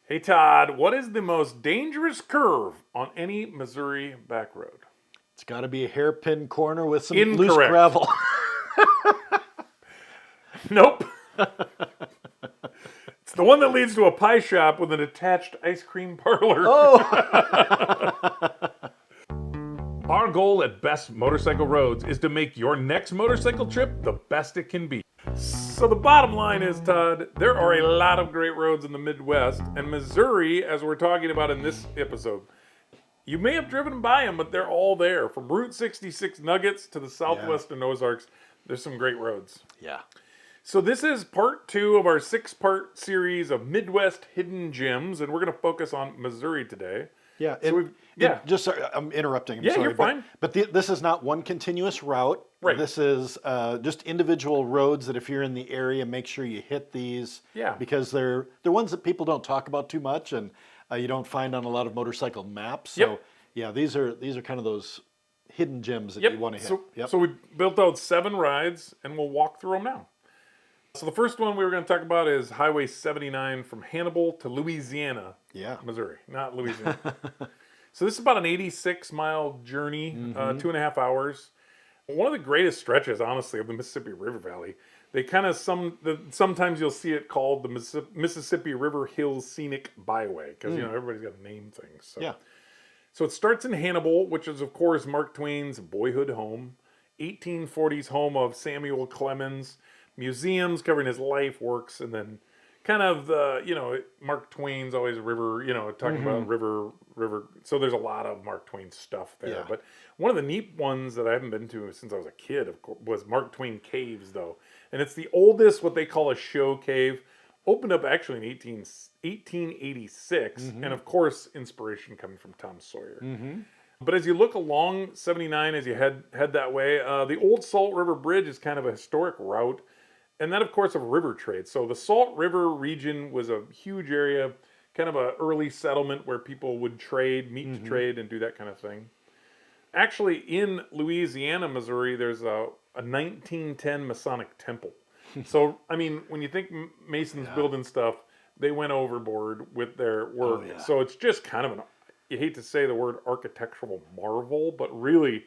Hey Todd, what is the most dangerous curve on any Missouri back road? It's got to be a hairpin corner with some loose Incorrect. gravel. Nope. It's the one that leads to a pie shop with an attached ice cream parlor. Oh, Our goal at Best Motorcycle Roads is to make your next motorcycle trip the best it can be. So the bottom line is, Todd, there are a lot of great roads in the Midwest, and Missouri, as we're talking about in this episode, you may have driven by them, but they're all there. From Route 66 Nuggets to the southwestern Ozarks, there's some great roads. yeah. So this is part 2 of our 6-part series of Midwest hidden gems, and we're going to focus on Missouri today. Yeah, So just sorry, I'm interrupting. I'm Yeah, sorry, you're fine. But this is not one continuous route. Right. This is just individual roads that if you're in the area, make sure you hit these. Yeah. Because they're ones that people don't talk about too much, and you don't find on a lot of motorcycle maps. So Yep. yeah, these are kind of those hidden gems that Yep. you want to hit. So, Yep. so we built out 7 rides, and we'll walk through them now. So the first one we were going to talk about is Highway 79 from Hannibal to Louisiana, Yeah. Missouri, not Louisiana. So this is about an 86-mile journey, 2.5 hours. One of the greatest stretches, honestly, of the Mississippi River Valley. They kind of sometimes you'll see it called the Mississippi River Hills Scenic Byway because everybody's got to name things. So. Yeah. So it starts in Hannibal, which is of course Mark Twain's boyhood home, 1840s home of Samuel Clemens, museums covering his life works, and then kind of the Mark Twain's always river, talking about river. So there's a lot of Mark Twain stuff there. Yeah. But one of the neat ones that I haven't been to since I was a kid, of course, was Mark Twain Caves, though, and it's the oldest what they call a show cave. Opened up actually in 1886, and of course, inspiration coming from Tom Sawyer. But as you look along 79, as you head that way, the old Salt River Bridge is kind of a historic route, and that, of course, of river trade. So the Salt River region was a huge area, kind of an early settlement where people would trade, meet to trade, and do that kind of thing. Actually, in Louisiana, Missouri, there's a 1910 Masonic temple. So, I mean, when you think Masons building stuff, they went overboard with their work. Oh, yeah. So it's just kind of you hate to say the word architectural marvel, but really,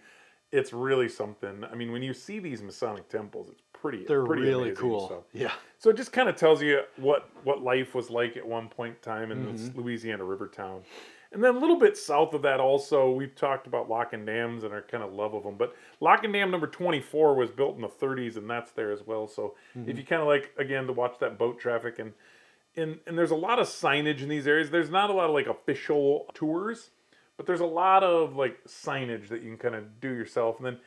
it's really something. I mean, when you see these Masonic temples, it's They're pretty really amazing. cool. So. Yeah. So it just kind of tells you what life was like at one point in time in this Louisiana river town. And then a little bit south of that also, we've talked about lock and dams and our kind of love of them. But lock and dam number 24 was built in the 30s, and that's there as well. So if you kind of like, again, to watch that boat traffic, and there's a lot of signage in these areas. There's not a lot of like official tours, but there's a lot of like signage that you can kind of do yourself. And then,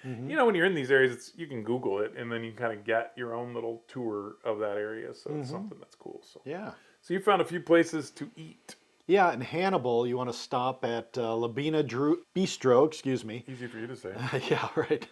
when you're in these areas, you can Google it, and then you can kind of get your own little tour of that area. So it's something that's cool. So Yeah. So you found a few places to eat. Yeah, in Hannibal, you want to stop at Lebanon Bistro, excuse me. Easy for you to say. Yeah, right.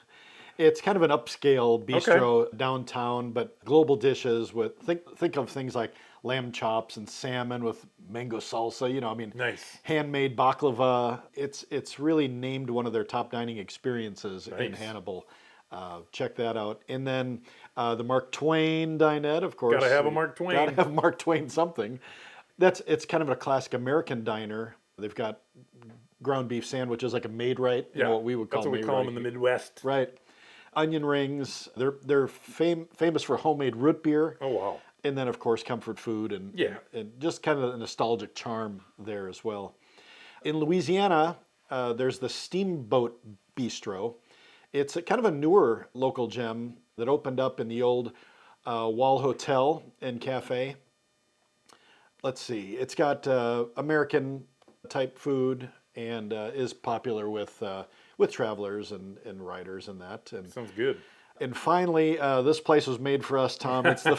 It's kind of an upscale bistro downtown, but global dishes with think of things like lamb chops and salmon with mango salsa. Nice. Handmade baklava. It's really named one of their top dining experiences in Nice. Hannibal. Check that out. And then the Mark Twain dinette, of course. Gotta have a Mark Twain. Gotta have Mark Twain something. It's kind of a classic American diner. They've got ground beef sandwiches, like a made-right, what we would call that's what we call them in the Midwest. Right. Onion rings. They're famous for homemade root beer. Oh, wow. And then, of course, comfort food and just kind of a nostalgic charm there as well. In Louisiana, there's the Steamboat Bistro. It's kind of a newer local gem that opened up in the old Wall Hotel and Cafe. Let's see. It's got American type food and is popular with travelers and riders and that. And Sounds good. And finally, this place was made for us, Tom. It's the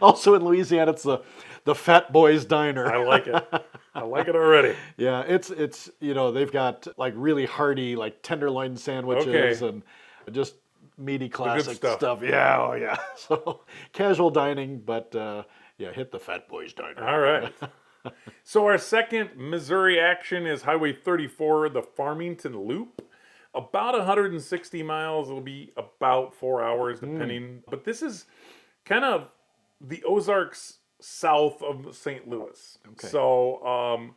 also in Louisiana. It's the Fat Boys Diner. I like it. I like it already. Yeah, it's they've got like really hearty like tenderloin sandwiches and just meaty classic stuff. Yeah, oh yeah. So casual dining, but hit the Fat Boys Diner. All right. So our second Missouri action is Highway 34, the Farmington Loop. About 160 miles. It'll be about 4 hours depending. But this is kind of the Ozarks south of St. Louis. Okay. So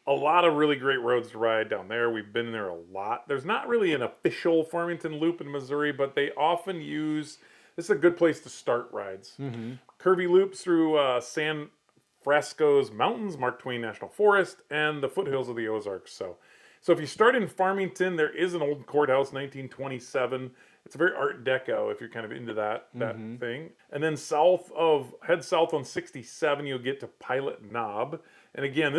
a lot of really great roads to ride down there. We've been there a lot. There's not really an official Farmington Loop in Missouri, but they often use, this is a good place to start rides. Curvy loops through San Francisco's mountains, Mark Twain National Forest, and the foothills of the Ozarks. So if you start in Farmington, there is an old courthouse, 1927. It's very Art Deco if you're kind of into that thing. And then head south on 67, you'll get to Pilot Knob. And again,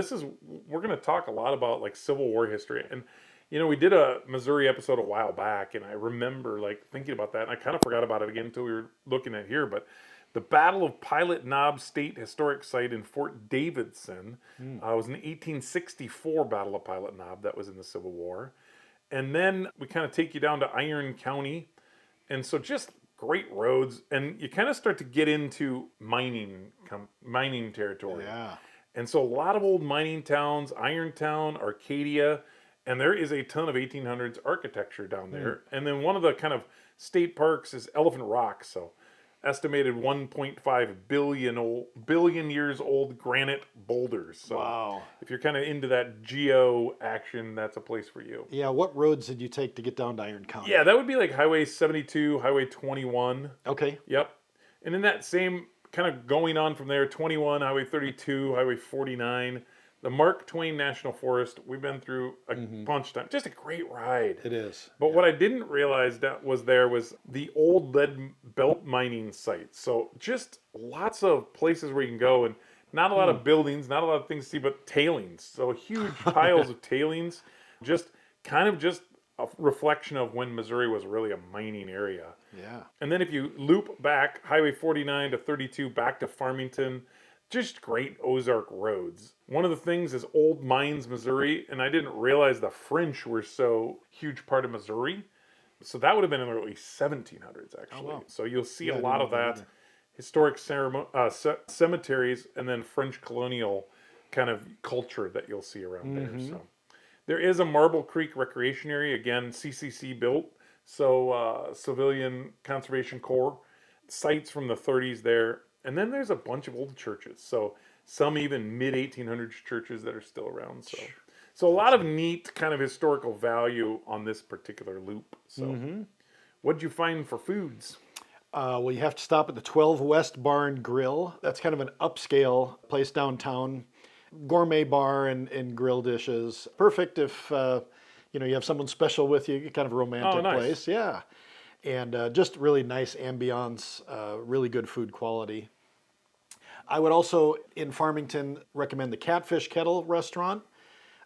we're going to talk a lot about like Civil War history. And, we did a Missouri episode a while back, and I remember like thinking about that, and I kind of forgot about it again until we were looking at here. But the Battle of Pilot Knob State Historic Site in Fort Davidson was an 1864 Battle of Pilot Knob that was in the Civil War. And then we kind of take you down to Iron County. And so just great roads. And you kind of start to get into mining territory. Yeah. And so a lot of old mining towns, Irontown, Arcadia, and there is a ton of 1800s architecture down there. And then one of the kind of state parks is Elephant Rock. So estimated 1.5 billion years old granite boulders. So wow. If you're kind of into that geo action, that's a place for you. Yeah, what roads did you take to get down to Iron County? Yeah, that would be like Highway 72, Highway 21. Okay. Yep. And in that same kind of going on from there, 21, Highway 32, Highway 49, the Mark Twain National Forest, we've been through a bunch of times. Just a great ride. It is. But what I didn't realize that was the old lead belt mining site. So just lots of places where you can go, and not a lot of buildings, not a lot of things to see, but tailings. So huge piles of tailings. Just a reflection of when Missouri was really a mining area. Yeah. And then if you loop back Highway 49 to 32 back to Farmington, just great Ozark roads. One of the things is Old Mines, Missouri, and I didn't realize the French were so huge part of Missouri. So that would have been in the early 1700s, actually. Oh, wow. So you'll see a lot of that. Historic cemeteries, and then French colonial kind of culture that you'll see around there. So there is a Marble Creek Recreation Area, again, CCC built. So Civilian Conservation Corps, sites from the 30s there. And then there's a bunch of old churches. So some even mid-1800s churches that are still around. So a lot of neat kind of historical value on this particular loop. So what'd you find for foods? Well, you have to stop at the 12 West Barn Grill. That's kind of an upscale place downtown. Gourmet bar and grill dishes. Perfect if you have someone special with you, kind of a romantic place. Yeah. And just really nice ambiance, really good food quality. I would also, in Farmington, recommend the Catfish Kettle restaurant.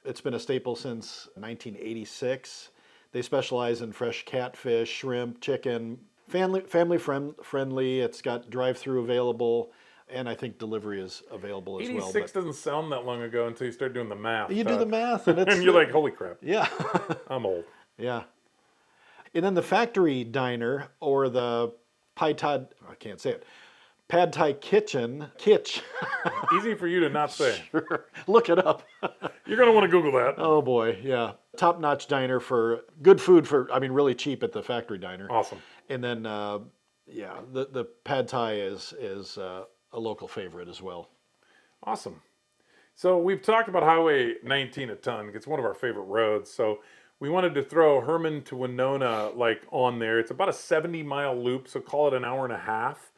It's been a staple since 1986. They specialize in fresh catfish, shrimp, chicken, family friendly. It's got drive-through available, and I think delivery is available as well. 86 doesn't sound that long ago until you start doing the math. You do the math, and and you're like, holy crap. Yeah. I'm old. Yeah. And then the Factory Diner, or the Pad Thai Kitchen. Easy for you to not say. Sure. Look it up. You're going to want to Google that. Oh boy, yeah. Top-notch diner for good food really cheap at the Factory Diner. Awesome. And then, the Pad Thai is a local favorite as well. Awesome. So we've talked about Highway 19 a ton. It's one of our favorite roads. So we wanted to throw Herman to Winona on there. It's about a 70-mile loop, so call it an hour and a half.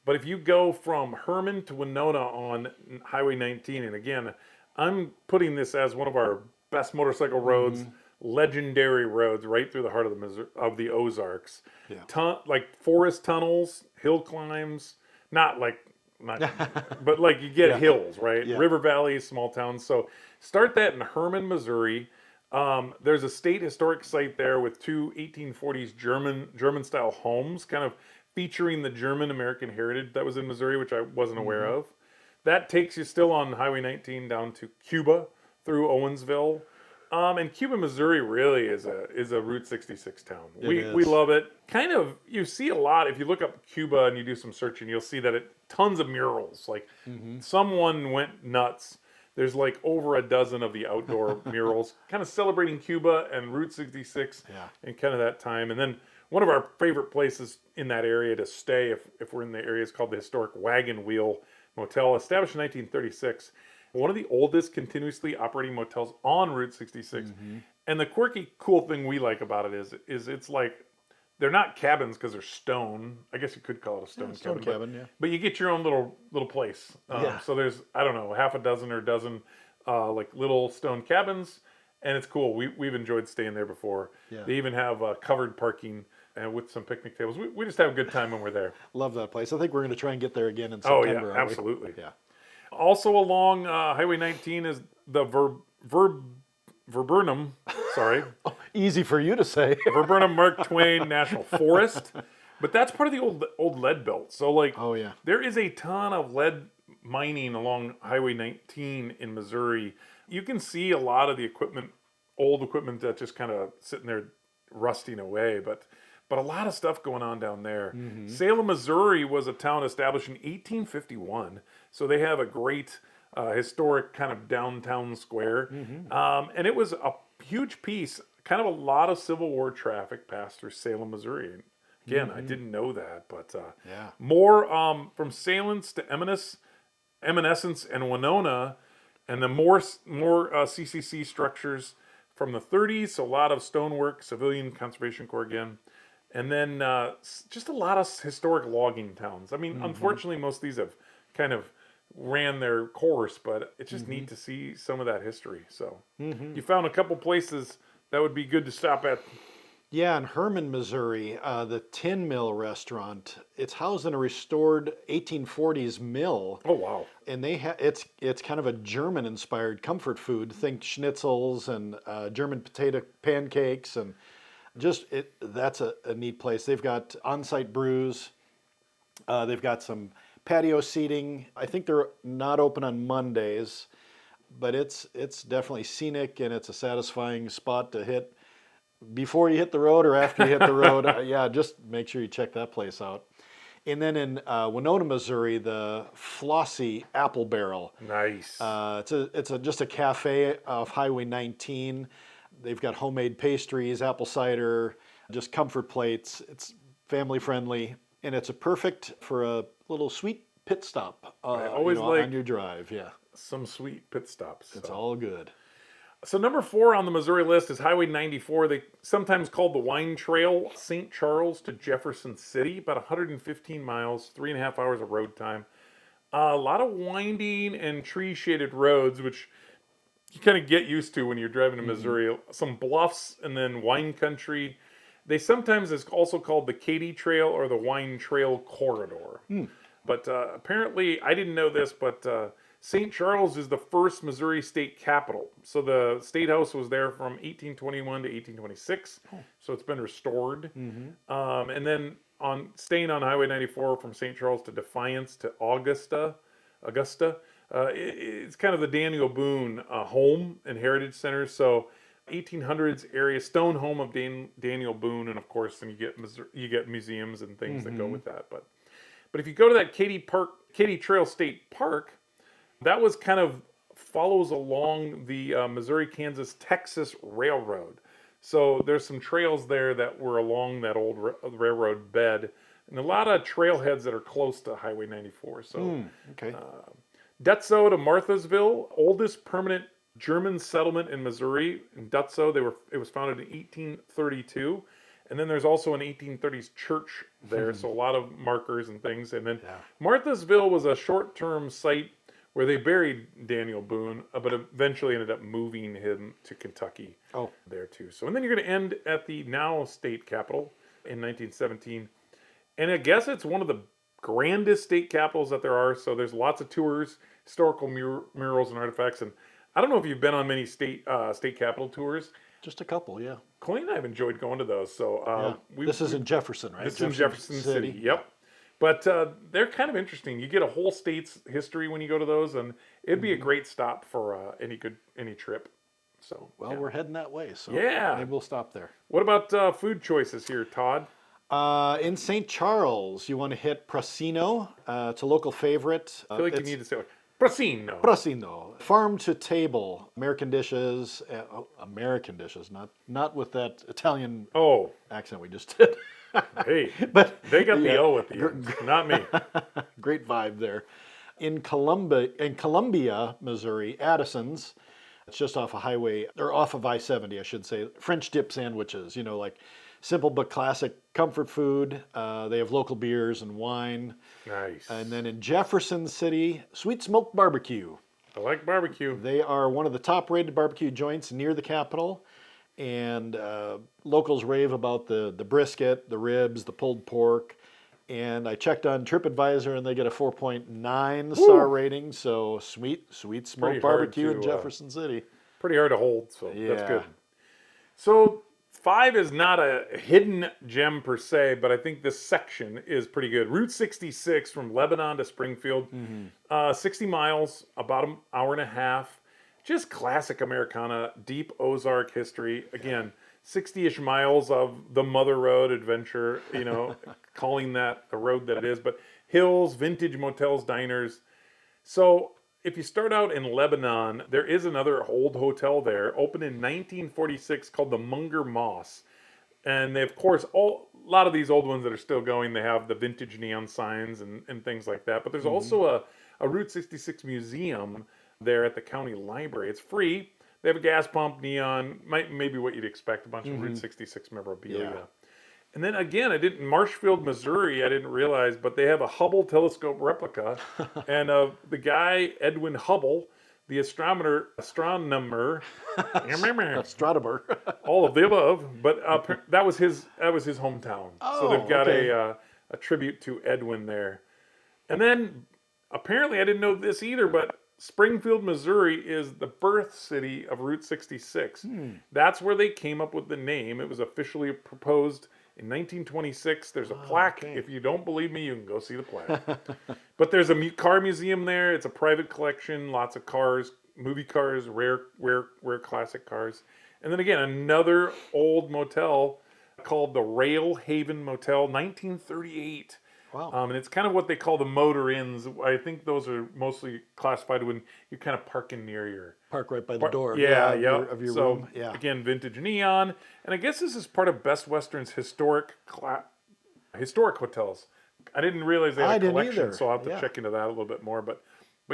But if you go from Herman to Winona on Highway 19, and again, I'm putting this as one of our best motorcycle roads, legendary roads right through the heart of the Ozarks. Yeah. Forest tunnels, hill climbs, but you get hills, right? Yeah. River valleys, small towns. So start that in Herman, Missouri. There's a state historic site there with two 1840s German-style homes, kind of featuring the German-American heritage that was in Missouri, which I wasn't aware of. That takes you still on Highway 19 down to Cuba through Owensville. And Cuba, Missouri really is a Route 66 town. We love it. Kind of, you see a lot, if you look up Cuba and you do some searching, you'll see that tons of murals. Someone went nuts. There's over a dozen of the outdoor murals, kind of celebrating Cuba and Route 66 and kind of that time. And then one of our favorite places in that area to stay, if we're in the area, is called the Historic Wagon Wheel motel, established in 1936. One of the oldest continuously operating motels on Route 66. And the quirky, cool thing we like about it is it's like, they're not cabins because they're stone. I guess you could call it a stone cabin. But you get your own little place. So there's, I don't know, half a dozen or a dozen like little stone cabins. And it's cool. We've enjoyed staying there before. Yeah. They even have covered parking and with some picnic tables. We just have a good time when we're there. Love that place. I think we're going to try and get there again in September. Oh, yeah, absolutely. Yeah. Also along Highway 19 is the Viburnum, sorry. Easy for you to say. Viburnum Mark Twain National Forest. But that's part of the old lead belt. So, like, there is a ton of lead mining along Highway 19 in Missouri. You can see a lot of the old equipment that's just kind of sitting there rusting away. But a lot of stuff going on down there. Salem, Missouri was a town established in 1851. So they have a great historic kind of downtown square. And it was a huge piece, kind of a lot of Civil War traffic passed through Salem, Missouri. And again, I didn't know that, but more from Salem to Evanescence and Winona, and the more CCC structures from the 30s, so a lot of stonework, Civilian Conservation Corps again, and then just a lot of historic logging towns. I mean, unfortunately, most of these have kind of ran their course, but it's just neat to see some of that history. So you found a couple places that would be good to stop at. Yeah, in Herman, Missouri, the Tin Mill restaurant, it's housed in a restored 1840s mill. Oh, wow. And it's kind of a German-inspired comfort food. Think schnitzels and German potato pancakes, and that's a neat place. They've got on-site brews. They've got some patio seating. I think they're not open on Mondays, but it's definitely scenic, and it's a satisfying spot to hit before you hit the road or after you hit the road. Just make sure you check that place out. And then in Winona, Missouri, the Flossie Apple Barrel. Nice. It's just a cafe off Highway 19. They've got homemade pastries, apple cider, just comfort plates. It's family friendly, and it's a perfect for a little sweet pit stop. I always like on your drive. Yeah, some sweet pit stops. It's all good. So number 4 on the Missouri list is Highway 94. They sometimes called the Wine Trail, St. Charles to Jefferson City, about 115 miles, 3.5 hours of road time. A lot of winding and tree-shaded roads, which you kind of get used to when you're driving to Missouri. Some bluffs and then wine country. They sometimes is also called the Katy Trail or the Wine Trail Corridor. But apparently, I didn't know this, but St. Charles is the first Missouri state capital. So the state house was there from 1821 to 1826. So it's been restored. And then staying on Highway 94 from St. Charles to Defiance to Augusta, it's kind of the Daniel Boone home and heritage center. So 1800s area, stone home of Daniel Boone, and of course, then you get museums and things that go with that. But if you go to that Katy Trail State Park, that was kind of follows along the Missouri-Kansas-Texas Railroad. So there's some trails there that were along that old railroad bed, and a lot of trailheads that are close to Highway 94. So, Desloge to Marthasville, oldest permanent German settlement in Missouri. In Desloge, it was founded in 1832. And then there's also an 1830s church there, so a lot of markers and things. And then Marthasville was a short-term site where they buried Daniel Boone, but eventually ended up moving him to Kentucky there too. So, and then you're going to end at the now state capitol in 1917. And I guess it's one of the grandest state capitals that there are. So there's lots of tours, historical murals and artifacts. And I don't know if you've been on many state capitol tours. Just a couple, yeah. Colleen and I have enjoyed going to those. So this is in Jefferson, right? This is in Jefferson City. Yep. But they're kind of interesting. You get a whole state's history when you go to those, and it'd be a great stop for any trip. So we're heading that way, so maybe we'll stop there. What about food choices here, Todd? In St. Charles, you want to hit Prosino. It's a local favorite. I feel like you need to say Prosino. Prosino. Farm to table. American dishes, not with that Italian accent we just did. Hey, but they got the O at the end, not me. Great vibe there. Columbia, Missouri, Addison's. It's just off a highway, or off of I-70, I should say. French dip sandwiches, like simple but classic comfort food. They have local beers and wine. Nice. And then in Jefferson City, Sweet Smoke Barbecue. I like barbecue. They are one of the top-rated barbecue joints near the Capitol, and locals rave about the brisket, the ribs, the pulled pork. And I checked on TripAdvisor, and they get a 4.9 star rating. So sweet smoke barbecue in Jefferson City. Pretty hard to hold, so Yeah. that's good. So 5 is not a hidden gem per se, but I think this section is pretty good. Route 66 from Lebanon to Springfield, 60 miles, about an hour and a half. Just classic Americana, deep Ozark history. Again, 60-ish miles of the Mother Road adventure, calling that the road that it is. But hills, vintage motels, diners. So if you start out in Lebanon, there is another old hotel there, opened in 1946, called the Munger Moss. And they, of course, a lot of these old ones that are still going, they have the vintage neon signs and things like that. But there's also a Route 66 museum there at the county library. It's free. They have a gas pump, neon, maybe what you'd expect, a bunch of Route 66 memorabilia. Yeah. And then again, in Marshfield, Missouri, I didn't realize, but they have a Hubble telescope replica. And the guy, Edwin Hubble, the astronomer, Astronomer. all of the above, but that was his hometown. So they've got a tribute to Edwin there. And then apparently, I didn't know this either, but Springfield, Missouri is the birth city of Route 66. That's where they came up with the name. It was officially proposed in 1926. There's a plaque. If you don't believe me, you can go see the plaque. But there's a car museum there. It's a private collection. Lots of cars, movie cars, rare classic cars. And then again, another old motel called the Rail Haven Motel, 1938. Wow. And it's kind of what they call the motor inns. I think those are mostly classified when you're kind of parking near your... Park right by the door. Of your so, room. Yeah. Again, vintage neon. And I guess this is part of Best Western's historic hotels. I didn't realize they had a collection, so I'll have to check into that a little bit more. But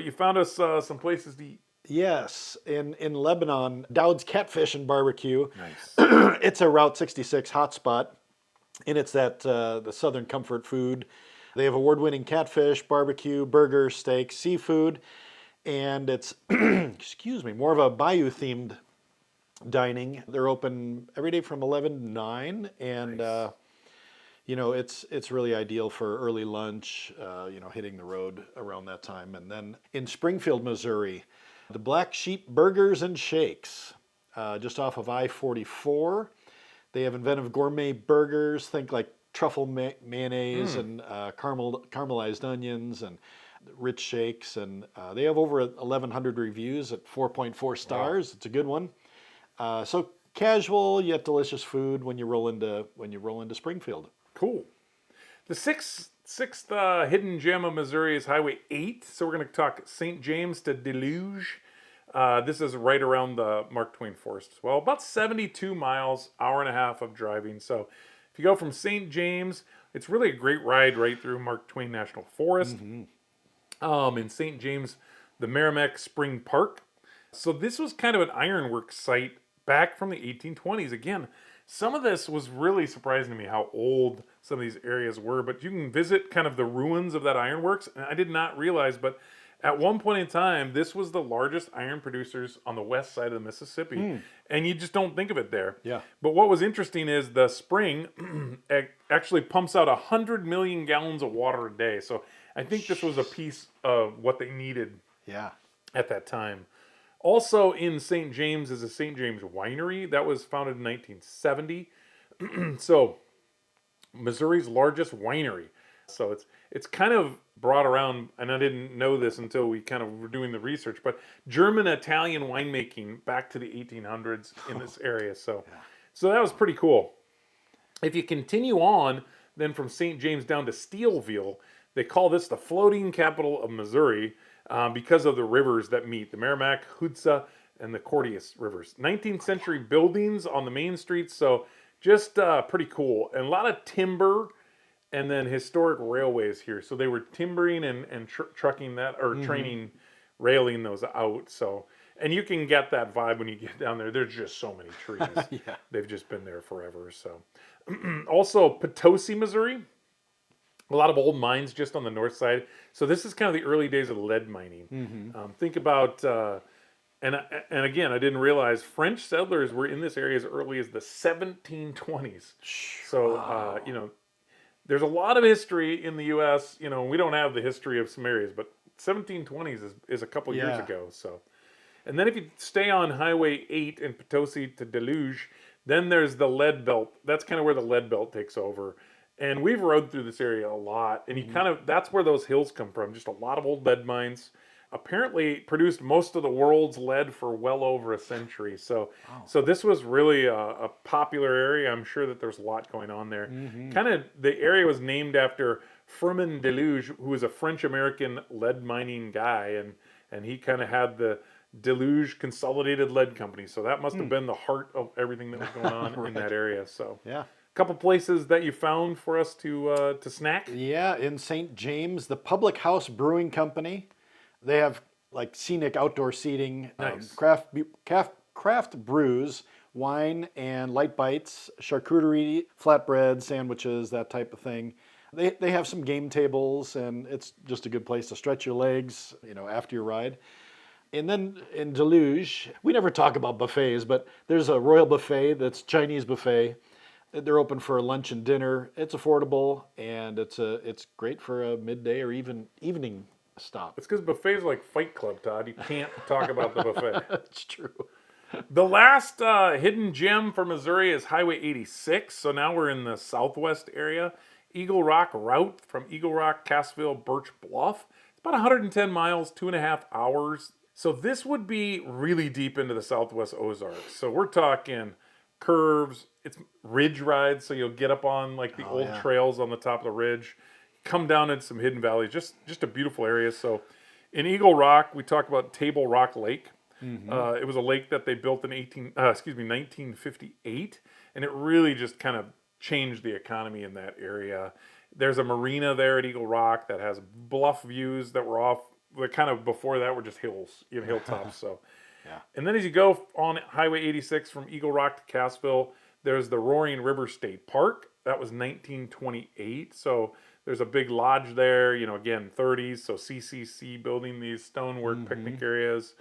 you found us some places to eat. Yes, in Lebanon, Dowd's Catfish and Barbecue. Nice. It's a Route 66 hotspot, and it's the Southern comfort food. They have award-winning catfish, barbecue, burgers, steaks, seafood, and it's more of a bayou-themed dining. They're open every day from 11 to 9, and Nice. It's really ideal for early lunch, hitting the road around that time. And then in Springfield, Missouri, the Black Sheep Burgers and Shakes, just off of I-44. They have inventive gourmet burgers, think like truffle mayonnaise and caramelized onions and rich shakes. And they have over 1,100 reviews at 4.4 stars. Wow. It's a good one. So casual yet delicious food when you roll into Springfield. Cool. The sixth hidden gem of Missouri is Highway 8. So we're going to talk St. James to Desloge. This is right around the Mark Twain Forest as well. About 72 miles, hour and a half of driving. So if you go from St. James, it's really a great ride right through Mark Twain National Forest. In St. James, the Merrimack Spring Park. So this was kind of an ironworks site back from the 1820s. Again, some of this was really surprising to me how old some of these areas were, but you can visit kind of the ruins of that ironworks. And I did not realize, but at one point in time, this was the largest iron producers on the west side of the Mississippi. And you just don't think of it there. Yeah. But what was interesting is the spring actually pumps out 100 million gallons of water a day. So I think this was a piece of what they needed at that time. Also in St. James is a St. James Winery that was founded in 1970. So Missouri's largest winery. So it's kind of brought around, and I didn't know this until we kind of were doing the research, but German-Italian winemaking back to the 1800s in this area. So that was pretty cool. If you continue on, then from St. James down to Steelville, they call this the floating capital of Missouri because of the rivers that meet, the Merrimack, Hootsa, and the Cordius rivers. 19th century buildings on the main streets, so just pretty cool. And a lot of timber and then historic railways here. So they were timbering and trucking that, or training, railing those out. So, and you can get that vibe when you get down there. There's just so many trees. Yeah. They've just been there forever. So, also Potosi, Missouri. A lot of old mines just on the north side. So this is kind of the early days of lead mining. Think about, and again, I didn't realize French settlers were in this area as early as the 1720s. So, there's a lot of history in the U.S. We don't have the history of some areas, but 1720s is a couple years ago. So, and then if you stay on Highway 8 in Potosi to Desloge, then there's the lead belt. That's kind of where the lead belt takes over. And we've rode through this area a lot, and that's where those hills come from. Just a lot of old lead mines. Apparently produced most of the world's lead for well over a century. So, so this was really a popular area. I'm sure that there's a lot going on there. Kind of the area was named after Herman Desloge, who was a French-American lead mining guy, and he kind of had the Desloge Consolidated Lead Company. So that must have been the heart of everything that was going on in that area. So Yeah. Couple places that you found for us to snack. Yeah, in St. James, the Public House Brewing Company. They have like scenic outdoor seating, Nice. craft brews, wine and light bites, charcuterie, flatbread, sandwiches, that type of thing. They have some game tables, and it's just a good place to stretch your legs, after your ride. And then in Desloge, we never talk about buffets, but there's a royal buffet that's Chinese buffet. They're open for lunch and dinner. It's affordable, and it's great for a midday or even evening stop. It's because buffets are like Fight Club, Todd. You can't talk about the buffet. That's true. The last hidden gem for Missouri is Highway 86. So now we're in the southwest area. Eagle Rock route from Eagle Rock, Cassville, Birch Bluff. It's about 110 miles, 2.5 hours. So this would be really deep into the southwest Ozarks. So we're talking curves. It's ridge rides, so you'll get up on like the old trails on the top of the ridge, come down into some hidden valleys. Just a beautiful area. So in Eagle Rock, we talk about Table Rock Lake. It was a lake that they built in 1958, and it really just kind of changed the economy in that area. There's a marina there at Eagle Rock that has bluff views that were off. The kind of before that were just hills, hilltops. So, and then as you go on Highway 86 from Eagle Rock to Cassville, there's the Roaring River State Park. That was 1928. So there's a big lodge there. Again 30s. So CCC building these stonework picnic areas.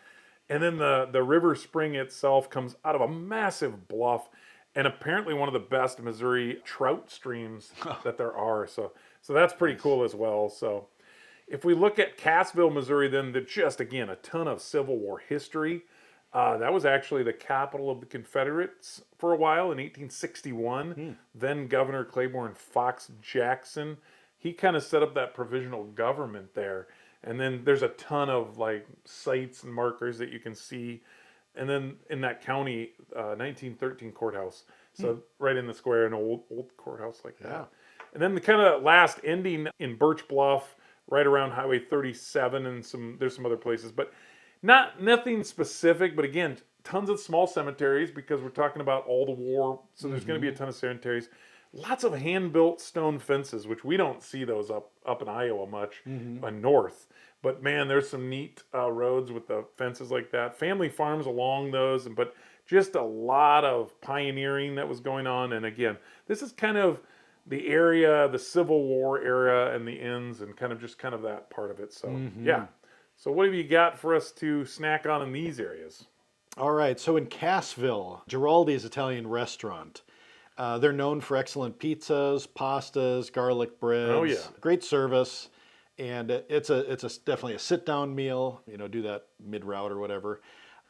And then the river spring itself comes out of a massive bluff, and apparently one of the best Missouri trout streams that there are. So that's pretty cool as well. So if we look at Cassville, Missouri, then just again a ton of Civil War history. That was actually the capital of the Confederates for a while in 1861. Then Governor Claiborne Fox Jackson, he kind of set up that provisional government there. And then there's a ton of like sites and markers that you can see. And then in that county, 1913 courthouse. So right in the square, an old courthouse like that. And then the kind of last ending in Birch Bluff, right around Highway 37, and there's some other places, but nothing specific. But again, tons of small cemeteries because we're talking about all the war. So there's going to be a ton of cemeteries. Lots of hand-built stone fences, which we don't see those up in Iowa much, north. But man, there's some neat roads with the fences like that. Family farms along those, but just a lot of pioneering that was going on. And again, this is kind of the area, the Civil War era, and the ends, and kind of that part of it. So yeah. So what have you got for us to snack on in these areas? All right. So in Cassville, Giraldi's Italian restaurant. They're known for excellent pizzas, pastas, garlic breads. Oh yeah, great service, and it's definitely a sit-down meal. Do that mid-route or whatever.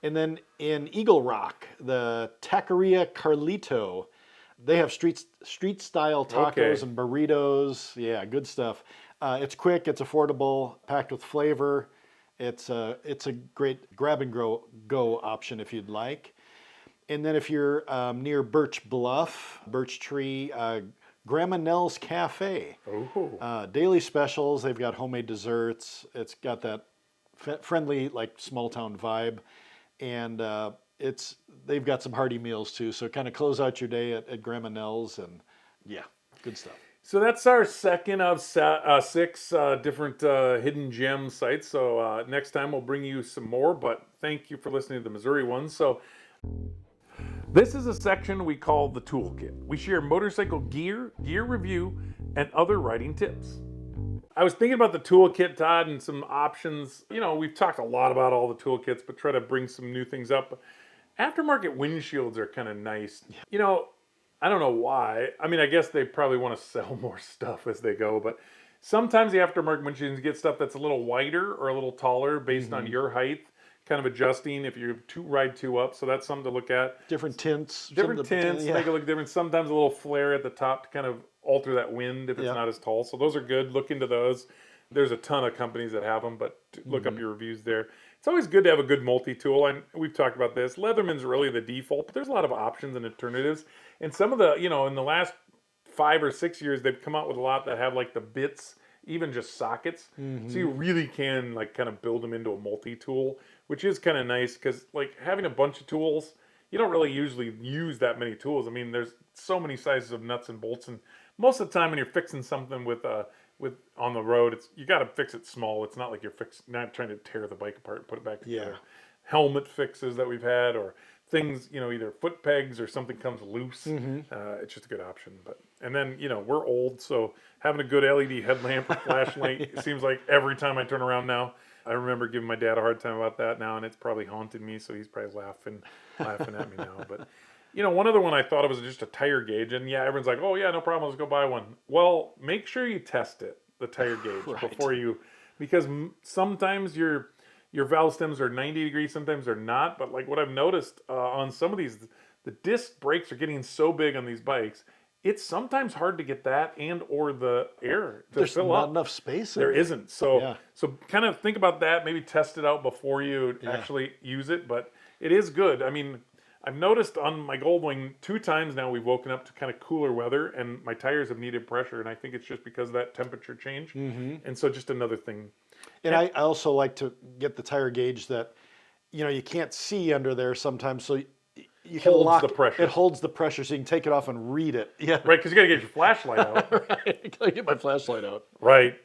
And then in Eagle Rock, the Taqueria Carlito, they have street style tacos and burritos. Yeah, good stuff. It's quick, it's affordable, packed with flavor. It's a great grab and go option if you'd like. And then if you're near Birch Bluff, Birch Tree, Grandma Nell's Cafe. Daily specials. They've got homemade desserts. It's got that friendly, like small town vibe, and they've got some hearty meals too. So kind of close out your day at Grandma Nell's, and yeah, good stuff. So that's our second of six different hidden gem sites. So next time we'll bring you some more, but thank you for listening to the Missouri ones. So this is a section we call the toolkit. We share motorcycle gear review, and other riding tips. I was thinking about the toolkit, Todd, and some options. You know, we've talked a lot about all the toolkits, but try to bring some new things up. Aftermarket windshields are kind of nice. You know, I don't know why. I mean, I guess they probably want to sell more stuff as they go, but sometimes the aftermarket windshields get stuff that's a little wider or a little taller based on your height, kind of adjusting if you ride two up. So that's something to look at. Different tints. Make it look different. Sometimes a little flare at the top to kind of alter that wind if it's not as tall. So those are good. Look into those. There's a ton of companies that have them, but look up your reviews there. It's always good to have a good multi-tool, and we've talked about this. Leatherman's really the default, but there's a lot of options and alternatives. And some of the, you know, in the last 5 or 6 years, they've come out with a lot that have like the bits, even just sockets. So you really can like kind of build them into a multi-tool, which is kind of nice because like having a bunch of tools, you don't really usually use that many tools. I mean, there's so many sizes of nuts and bolts, and most of the time when you're fixing something with on the road, you got to fix it small. It's not like you're not trying to tear the bike apart and put it back together. Helmet fixes that we've had, or things, you know, either foot pegs or something comes loose. It's just a good option. And then, you know, we're old, so having a good LED headlamp or flashlight, it seems like every time I turn around now. I remember giving my dad a hard time about that now, and it's probably haunted me, so he's probably laughing at me now. But, you know, one other one I thought it was just a tire gauge, and yeah, everyone's like, oh yeah, no problem, let's go buy one. Well, make sure you test it, the tire gauge, before you, because sometimes your valve stems are 90 degrees, sometimes they're not. But like what I've noticed on some of these, the disc brakes are getting so big on these bikes, it's sometimes hard to get that and or the air to There's fill not up. enough space. There isn't. So kind of think about that. Maybe test it out before you actually use it. But it is good. I mean, I've noticed on my Goldwing 2 times now we've woken up to kind of cooler weather, and my tires have needed pressure, and I think it's just because of that temperature change. And so just another thing. And I also like to get the tire gauge that, you know, you can't see under there sometimes, so you can lock the pressure. It holds the pressure, so you can take it off and read it. Yeah, right. Because you got to get your flashlight out. Right. I gotta get my flashlight out. Right.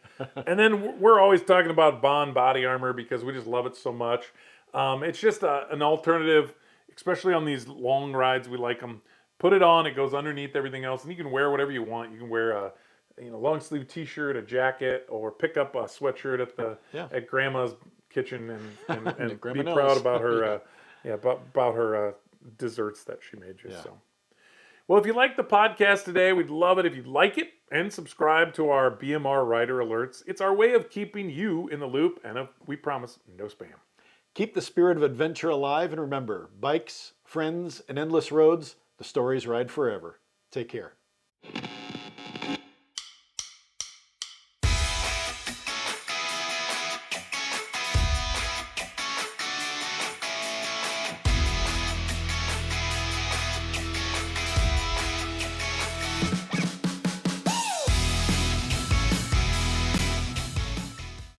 And then we're always talking about Bond body armor because we just love it so much. It's just an alternative, especially on these long rides. We like them. Put it on. It goes underneath everything else, and you can wear whatever you want. You can wear a long sleeve T-shirt, a jacket, or pick up a sweatshirt at Grandma's kitchen and be proud about her about her desserts that she made you. Yeah. So, well, if you like the podcast today, we'd love it if you'd like it and subscribe to our BMR Rider Alerts. It's our way of keeping you in the loop, and we promise no spam. Keep the spirit of adventure alive, and remember, bikes, friends, and endless roads, the stories ride forever. Take care.